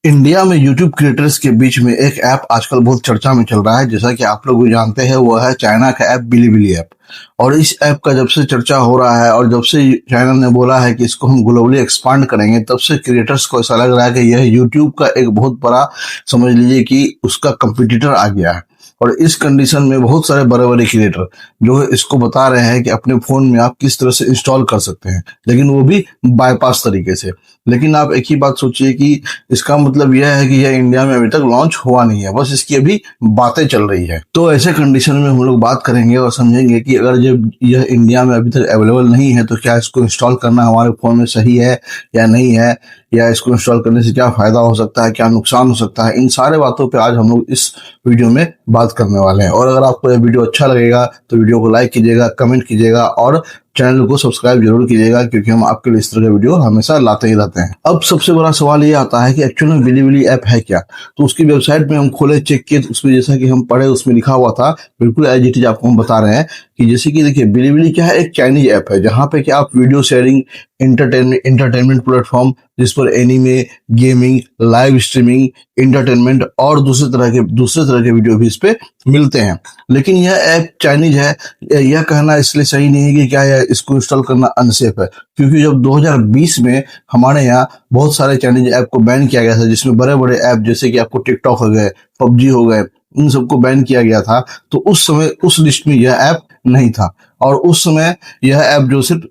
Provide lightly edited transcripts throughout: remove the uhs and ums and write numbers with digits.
India में YouTube creators के बीच में एक ऐप आजकल बहुत चर्चा में चल रहा है। जैसा कि आप लोग भी जानते हैं, वो है चाइना का ऐप बिलीबिली ऐप। और इस ऐप का जब से चर्चा हो रहा है और जब से चाइना ने बोला है कि इसको हम ग्लोबली एक्सपांड करेंगे, तब से क्रिएटर्स को ऐसा लग रहा है कि यह यूट्यूब का एक बहुत बड़ा, समझ लीजिए कि उसका कंपटीटर आ गया है। और इस कंडीशन में बहुत सारे बड़े बड़े क्रिएटर जो है इसको बता रहे हैं कि अपने फोन में आप किस तरह से इंस्टॉल कर सकते हैं, लेकिन वो भी बाईपास तरीके से। लेकिन आप एक ही बात सोचिए कि इसका मतलब यह है कि यह इंडिया में अभी तक लॉन्च हुआ नहीं है, बस इसकी अभी बातें चल रही है। तो ऐसे कंडीशन में हम लोग बात करेंगे और समझेंगे कि अगर जब यह इंडिया में अभी तक अवेलेबल नहीं है तो क्या इसको इंस्टॉल करना हमारे फोन में सही है या नहीं है, या इसको इंस्टॉल करने से क्या फायदा हो सकता है, क्या नुकसान हो सकता है। इन सारे बातों पे आज हम लोग इस वीडियो में बात करने वाले हैं। और अगर आपको यह वीडियो अच्छा लगेगा तो वीडियो को लाइक कीजिएगा, कमेंट कीजिएगा और चैनल को सब्सक्राइब जरूर कीजिएगा, क्योंकि हम आपके लिए इस तरह के वीडियो हमेशा लाते ही रहते हैं। अब सबसे बड़ा सवाल ये आता है कि एक्चुअल में बिलीबिली ऐप है क्या। तो उसकी वेबसाइट में हम खोले, चेक किए, तो उसमें जैसा कि हम पढ़े उसमें लिखा हुआ था, बिल्कुल एज इट इज आपको हम बता रहे हैं कि जैसे कि देखिए, बिलीबिली क्या है, एक चाइनीज ऐप है जहाँ पे कि आप वीडियो शेयरिंग, इंटरटेनमेंट प्लेटफॉर्म, जिस पर anime, gaming, live streaming, entertainment और दूसरे तरह के वीडियो भी इस पे मिलते हैं। लेकिन यह ऐप चाइनीज है, यह कहना इसलिए सही नहीं है कि क्या यह इसको इंस्टॉल करना अनसेफ है, क्योंकि जब 2020 में हमारे यहाँ बहुत सारे चाइनीज ऐप को बैन किया गया था, जिसमें बड़े बड़े ऐप जैसे कि आपको टिकटॉक हो गए, पबजी हो गए, इन सबको बैन किया गया था। तो उस समय उस लिस्ट में यह ऐप नहीं था, और उस समय यह ऐप जो सिर्फ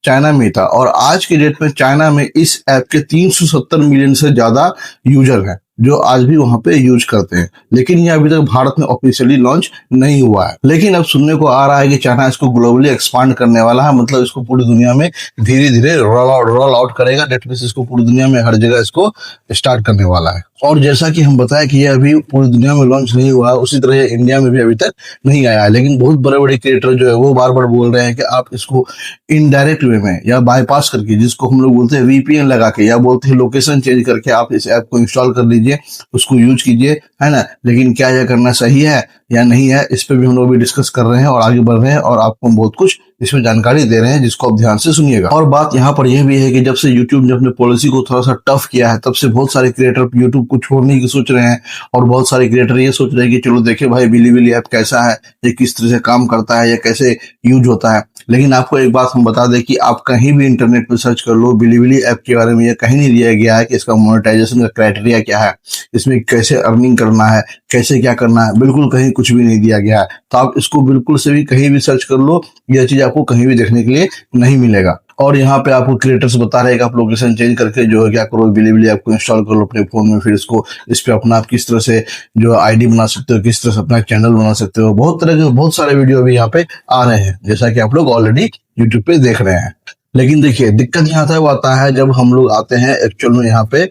चाइना में था। और आज के डेट में चाइना में इस ऐप के 370 मिलियन से ज्यादा यूजर हैं जो आज भी वहां पे यूज करते हैं। लेकिन ये अभी तक भारत में ऑफिशियली लॉन्च नहीं हुआ है। लेकिन अब सुनने को आ रहा है कि चाइना इसको ग्लोबली एक्सपांड करने वाला है, मतलब इसको पूरी दुनिया में धीरे धीरे रोल आउट करेगा। डेट मींस इसको पूरी दुनिया में हर जगह इसको स्टार्ट करने वाला है। और जैसा कि हम बताया कि ये अभी पूरी दुनिया में लॉन्च नहीं हुआ है, उसी तरह इंडिया में भी अभी तक नहीं आया है। लेकिन बहुत बड़े बड़े क्रिएटर जो है वो बार बार बोल रहे हैं कि आप इसको इनडायरेक्ट वे में या बाईपास करके, जिसको हम लोग बोलते हैं वीपीएन लगा के, या बोलते हैं लोकेशन चेंज करके, आप इस ऐप को इंस्टॉल कर लीजिए, उसको यूज कीजिए, है ना। लेकिन क्या यह करना सही है या नहीं है, इस पे भी हम लोग भी डिस्कस कर रहे हैं और आगे बढ़ रहे हैं, और आपको हम बहुत कुछ इसमें जानकारी दे रहे हैं जिसको आप ध्यान से सुनिएगा। और बात यहाँ पर यह भी है कि जब से यूट्यूब ने अपने पॉलिसी को थोड़ा सा टफ किया है, तब से बहुत सारे क्रिएटर यूट्यूब को छोड़ने की सोच रहे हैं। और बहुत सारे क्रिएटर ये सोच रहे हैं कि चलो देखे भाई बिलीबिली ऐप कैसा है, ये किस तरह से काम करता है, या कैसे यूज होता है। लेकिन आपको एक बात हम बता दें कि आप कहीं भी इंटरनेट पर सर्च कर लो, बिलीबिली ऐप के बारे में ये कहीं नहीं दिया गया है कि इसका मोनेटाइजेशन का क्राइटेरिया क्या है, इसमें कैसे अर्निंग करना है, कैसे क्या करना है, बिल्कुल कहीं कुछ भी नहीं दिया गया है। तो आप इसको बिल्कुल से भी कहीं भी सर्च कर लो, यह चीज आपको कहीं भी देखने के लिए नहीं मिलेगा। और यहाँ पे आपको क्रिएटर्स बता रहे हैं कि आप लोकेशन चेंज करके जो है क्या करो, बिलीबिली ऐप को इंस्टॉल कर लो अपने फोन में, फिर इसको इस पे अपना आप किस तरह से जो आईडी बना सकते हो, किस तरह से अपना चैनल बना सकते हो। बहुत तरह के बहुत सारे वीडियो भी यहाँ पे आ रहे हैं, जैसा कि आप लोग ऑलरेडी यूट्यूब पे देख रहे हैं। लेकिन देखिए, दिक्कत यहाँ आता है, वो आता है जब हम लोग आते हैं एक्चुअल में यहाँ पे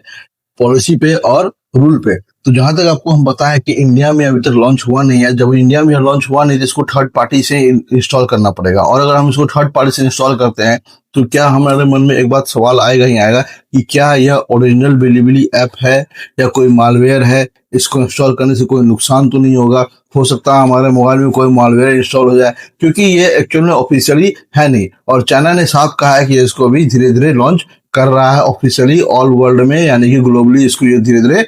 पॉलिसी पे और रूल पे। तो जहां तक आपको हम बताएं कि इंडिया में अभी तक लॉन्च हुआ नहीं है। जब इंडिया में लॉन्च हुआ नहीं तो इसको थर्ड पार्टी से इंस्टॉल करना पड़ेगा। और अगर हम इसको थर्ड पार्टी से इंस्टॉल करते हैं तो क्या हमारे मन में एक बात सवाल आएगा ही आएगा कि क्या यह ओरिजिनल बिलीबिली ऐप है या कोई मालवेयर है, इसको इंस्टॉल करने से कोई नुकसान तो नहीं होगा। हो सकता है हमारे मोबाइल में कोई मालवेयर इंस्टॉल हो जाए, क्योंकि ये एक्चुअल में ऑफिशियली है नहीं। और चाइना ने साफ कहा है कि इसको अभी धीरे धीरे लॉन्च कर रहा है ऑफिशियली ऑल वर्ल्ड में, यानी कि ग्लोबली इसको ये धीरे धीरे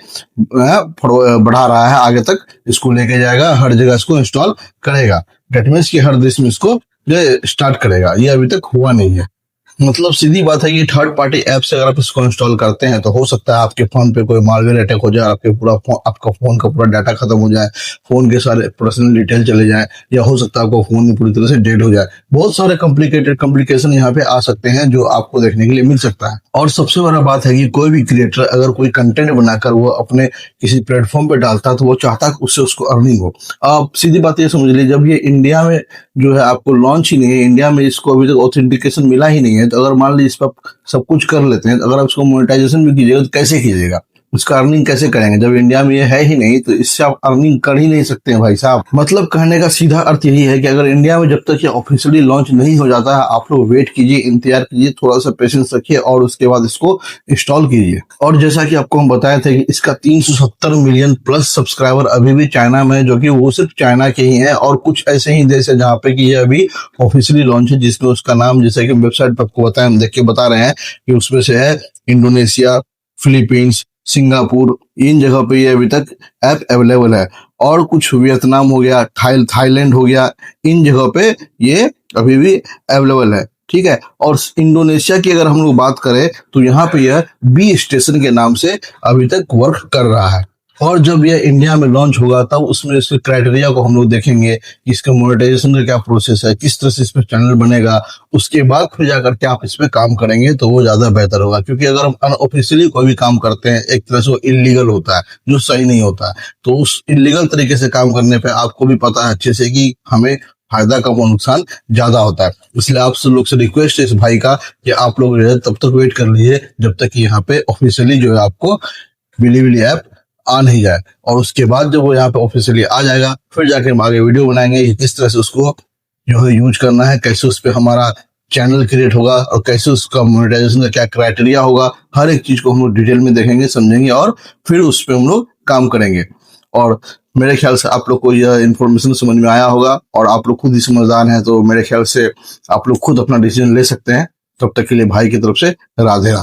बढ़ा रहा है, आगे तक इसको लेके जाएगा, हर जगह इसको इंस्टॉल करेगा। डेट मींस कि हर देश में इसको स्टार्ट करेगा। ये अभी तक हुआ नहीं है। मतलब सीधी बात है कि थर्ड पार्टी ऐप से अगर आप इसको इंस्टॉल करते हैं तो हो सकता है आपके फोन पे कोई मालवेयर अटैक हो जाए, आपका फोन का पूरा डाटा खत्म हो जाए, फोन के सारे पर्सनल डिटेल चले जाए, या हो सकता है आपका फोन पूरी तरह से डेड हो जाए। बहुत सारे कॉम्प्लिकेशन यहाँ पे आ सकते हैं जो आपको देखने के लिए मिल सकता है। और सबसे बड़ा बात है कि कोई भी क्रिएटर अगर कोई कंटेंट बनाकर वो अपने किसी प्लेटफॉर्म पे डालता है तो वो चाहता है उससे उसको अर्निंग हो। आप सीधी बात ये समझ लीजिए, जब ये इंडिया में जो है आपको लॉन्च ही नहीं है, इंडिया में इसको अभी तक ऑथेंटिकेशन मिला ही नहीं है, तो अगर मान लीजिए इस पर सब कुछ कर लेते हैं, तो अगर आप इसको मोनेटाइजेशन भी कीजिएगा तो कैसे कीजिएगा, उसका अर्निंग कैसे करेंगे जब इंडिया में ये है ही नहीं। तो इससे आप अर्निंग कर ही नहीं सकते हैं भाई साहब। मतलब कहने का सीधा अर्थ यही है कि अगर इंडिया में जब तक ये ऑफिशियली लॉन्च नहीं हो जाता है, आप लोग वेट कीजिए, इंतजार कीजिए, थोड़ा सा पेशेंस रखिए और उसके बाद इसको इंस्टॉल कीजिए। और जैसा कि आपको हम बताए थे कि इसका 370 मिलियन प्लस सब्सक्राइबर अभी भी चाइना में है, जो कि वो सिर्फ चाइना के ही है। और कुछ ऐसे ही देश है जहाँ पे कि ये अभी ऑफिशियली लॉन्च है, जिसमें उसका नाम, जैसे कि वेबसाइट पर आपको बताया, हम देख के बता रहे हैं कि उसमें से है इंडोनेशिया, फिलीपींस, सिंगापुर, इन जगह पे ये अभी तक ऐप अवेलेबल है। और कुछ वियतनाम हो गया, थाईलैंड हो गया, इन जगह पे ये अभी भी अवेलेबल है, ठीक है। और इंडोनेशिया की अगर हम लोग बात करें तो यहाँ पे यह बी स्टेशन के नाम से अभी तक वर्क कर रहा है। और जब ये इंडिया में लॉन्च होगा तब उसमें इसके क्राइटेरिया को हम लोग देखेंगे कि इसका मोनेटाइजेशन का क्या प्रोसेस है, किस तरह से इस पर चैनल बनेगा, उसके बाद फिर जाकर के आप इस पे काम करेंगे तो वो ज्यादा बेहतर होगा। क्योंकि अगर हम अनऑफिशियली कोई भी काम करते हैं एक तरह से वो इलीगल होता है, जो सही नहीं होता है। तो उस इलीगल तरीके से काम करने पे आपको भी पता है अच्छे से कि हमें फायदा कम और नुकसान ज्यादा होता है। इसलिए आप सब लोग से रिक्वेस्ट है इस भाई का कि आप लोग जो है तब तक वेट कर लीजिए जब तक कि यहाँ पे ऑफिशियली जो है आपको बिलीविली ऐप आ नहीं जाए। और उसके बाद जब वो यहाँ पे ऑफिशियली आ जाएगा फिर जाके हम आगे वीडियो बनाएंगे कि किस तरह से उसको जो है यूज करना है, कैसे उस पर हमारा चैनल क्रिएट होगा और कैसे उसका मोनेटाइजेशन का क्या क्राइटेरिया होगा। हर एक चीज को हम लोग डिटेल में देखेंगे, समझेंगे और फिर उस पर हम लोग काम करेंगे। और मेरे ख्याल से आप लोग को यह इन्फॉर्मेशन समझ में आया होगा और आप लोग खुद ही समझदार हैं, तो मेरे ख्याल से आप लोग खुद अपना डिसीजन ले सकते हैं। तब तक के लिए भाई की तरफ से राधे राधे।